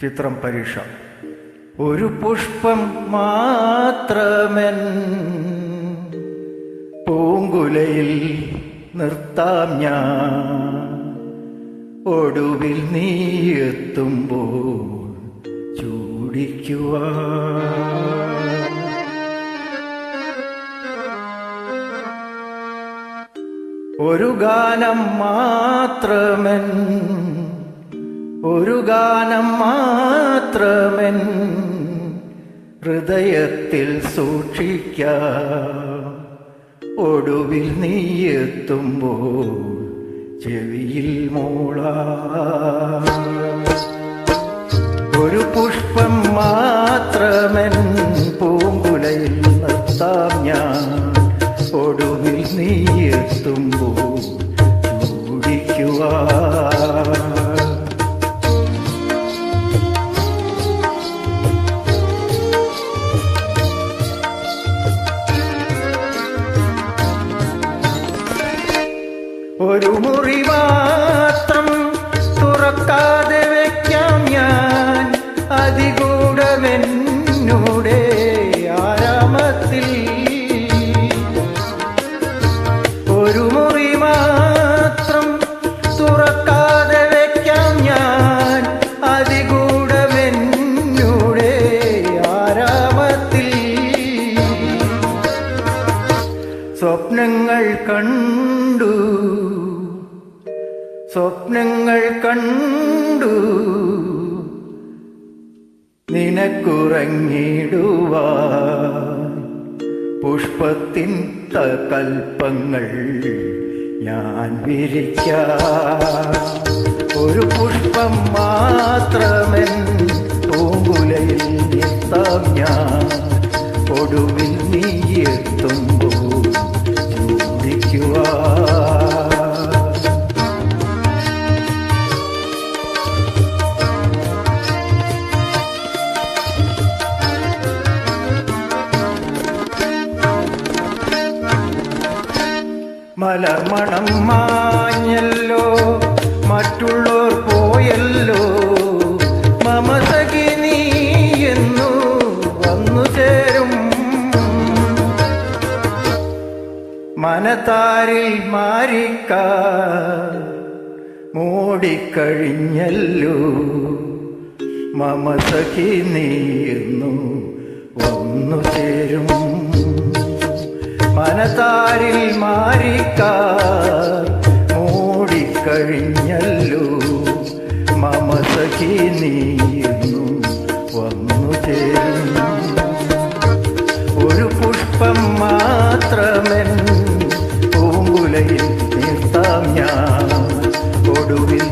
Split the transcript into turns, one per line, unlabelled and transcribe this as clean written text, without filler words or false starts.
ചിത്രം പരീക്ഷ. ഒരു പുഷ്പം മാത്രമെൻ പൂങ്കുലയിൽ നിർത്താം ഞാൻ, ഒടുവിൽ നീ എത്തുമ്പോൾ ചൂടിക്കുവാൻ. ഒരു ഗാനം മാത്രമെൻ, ഒരു ഗാനം മാത്രമെൻ ഹൃദയത്തിൽ സൂക്ഷിക്കാം, ഒടുവിൽ നീ എത്തുമ്പോൾ ചെവിയിൽ മൂളാം. ഒരു പുഷ്പം മാത്രമെൻ പൂങ്കുലയിൽ നിർത്താം ഞാൻ, ഒടുവിൽ നീ എത്തുമ്പോൾ ചൂടിക്കുവാൻ. ഒരു മുറി മാത്രം തുറക്കാതെ വയ്ക്കാം ഞാൻ, അതികൂടമെന്നൂടെ ആരാമത്തിൽ. ഒരു മുറി മാത്രം തുറക്കാതെ വയ്ക്കാം ഞാൻ, അതികൂടമെന്നൂടെ ആരാമത്തിൽ. സ്വപ്നങ്ങൾ കണ്ടു, സ്വപ്നങ്ങൾ കണ്ടു നിനക്കുറങ്ങിടുവാൻ, പുഷ്പത്തിൻ കൽപ്പങ്ങൾ ഞാൻ വിരിക്കാം. ഒരു പുഷ്പം മാത്രമെൻ പൂങ്കുലയിൽ നിർത്താം ഞാൻ, ഒടുവിൽ നീ എത്തുമ്പോൾ ചൂടിക്കുവാൻ. മലർമണം മാഞ്ഞല്ലോ, മറ്റുള്ളോർ പോയല്ലോ, മമസഖി നീ എന്നു വന്നു ചേരും. മനതാരിൽ മാറിക്ക മൂടിക്കഴിഞ്ഞല്ലോ, മമസഖി നീ എന്നു വന്നു ചേരും. മനതാരിൽ മാറിക്കാർ മൂടിക്കഴിഞ്ഞല്ലോ, മമസഖി നീ എന്നു വന്നു ചേരും. ഒരു പുഷ്പം മാത്രമെൻ പൂങ്കുലയിൽ നിർത്താം ഞാൻ, ഒടുവിൽ